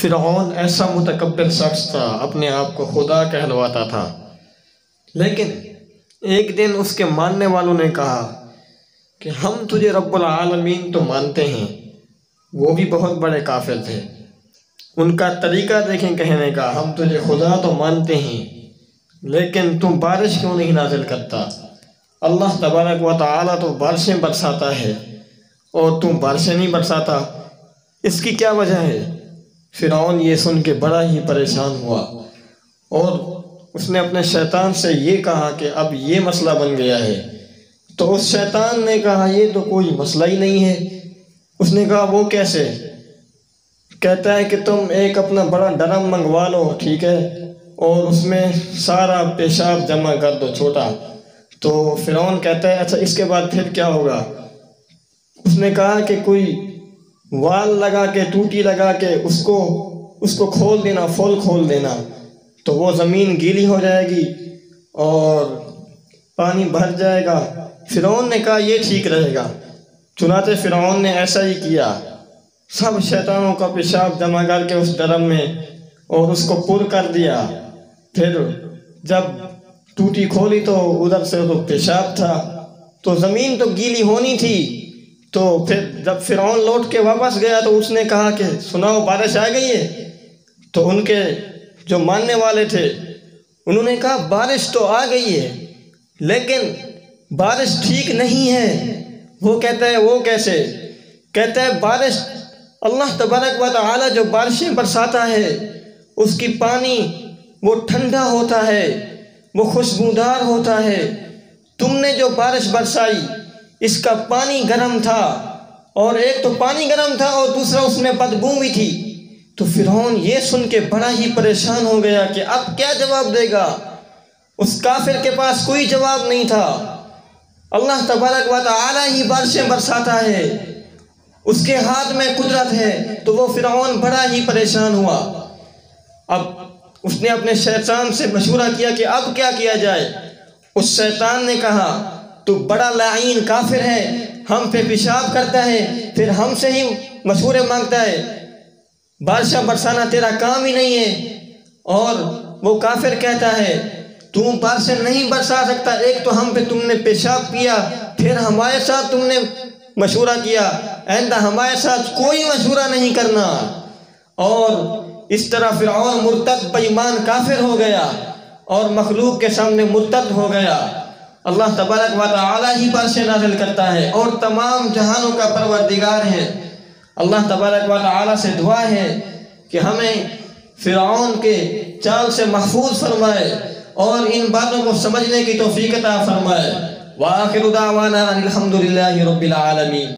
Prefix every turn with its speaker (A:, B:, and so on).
A: فرعون ایسا متکبر شخص تھا، اپنے آپ کو خدا کہلواتا تھا، لیکن ایک دن اس کے ماننے والوں نے کہا کہ ہم تجھے رب العالمین تو مانتے ہیں۔ وہ بھی بہت بڑے کافر تھے۔ ان کا طریقہ دیکھیں کہنے کا، ہم تجھے خدا تو مانتے ہیں لیکن تم بارش کیوں نہیں نازل کرتا؟ اللہ تبارک و تعالیٰ تو بارشیں برساتا ہے اور تم بارشیں نہیں برساتا، اس کی کیا وجہ ہے؟ فرعون یہ سن کے بڑا ہی پریشان ہوا اور اس نے اپنے شیطان سے یہ کہا کہ اب یہ مسئلہ بن گیا ہے۔ تو اس شیطان نے کہا یہ تو کوئی مسئلہ ہی نہیں ہے۔ اس نے کہا وہ کیسے؟ کہتا ہے کہ تم ایک اپنا بڑا ڈرم منگوا لو، ٹھیک ہے، اور اس میں سارا پیشاب جمع کر دو چھوٹا۔ تو فرعون کہتا ہے اچھا اس کے بعد پھر کیا ہوگا؟ اس نے کہا کہ کوئی وال لگا کے، ٹوٹی لگا کے اس کو کھول دینا، فول کھول دینا، تو وہ زمین گیلی ہو جائے گی اور پانی بھر جائے گا۔ فرعون نے کہا یہ ٹھیک رہے گا۔ چنانچہ فرعون نے ایسا ہی کیا، سب شیطانوں کا پیشاب جمع کر کے اس ڈرم میں اور اس کو پر کر دیا۔ پھر جب ٹوٹی کھولی تو ادھر سے تو پیشاب تھا، تو زمین تو گیلی ہونی تھی۔ تو پھر جب فرعون لوٹ کے واپس گیا تو اس نے کہا کہ سناؤ بارش آ گئی ہے؟ تو ان کے جو ماننے والے تھے انہوں نے کہا بارش تو آ گئی ہے لیکن بارش ٹھیک نہیں ہے۔ وہ کہتا ہے وہ کیسے؟ کہتا ہے بارش اللہ تبارک و تعالی جو بارشیں برساتا ہے اس کی پانی وہ ٹھنڈا ہوتا ہے، وہ خوشبودار ہوتا ہے۔ تم نے جو بارش برسائی اس کا پانی گرم تھا، اور ایک تو پانی گرم تھا اور دوسرا اس میں بدبو بھی تھی۔ تو فرعون یہ سن کے بڑا ہی پریشان ہو گیا کہ اب کیا جواب دے گا؟ اس کافر کے پاس کوئی جواب نہیں تھا۔ اللہ تبارک و تعالی ہی بارشیں برساتا ہے، اس کے ہاتھ میں قدرت ہے۔ تو وہ فرعون بڑا ہی پریشان ہوا۔ اب اس نے اپنے شیطان سے مشورہ کیا کہ اب کیا کیا جائے؟ اس شیطان نے کہا تو بڑا لعین کافر ہے، ہم پہ پیشاب کرتا ہے، پھر ہم سے ہی مشورے مانگتا ہے، بارشیں برسانا تیرا کام ہی نہیں ہے۔ اور وہ کافر کہتا ہے تم بارشیں نہیں برسا سکتا، ایک تو ہم پہ تم نے پیشاب کیا، پھر ہمارے ساتھ تم نے مشورہ کیا، آئندہ ہمارے ساتھ کوئی مشورہ نہیں کرنا۔ اور اس طرح فرعون مرتد بے ایمان کافر ہو گیا اور مخلوق کے سامنے مرتد ہو گیا۔ اللہ تبارک و تعالی ہی بارشیں نازل کرتا ہے اور تمام جہانوں کا پروردگار ہے۔ اللہ تبارک و تعالی سے دعا ہے کہ ہمیں فرعون کے چال سے محفوظ فرمائے اور ان باتوں کو سمجھنے کی توفیق عطا فرمائے۔ وآخر دعوانا ان الحمد للہ رب العالمین۔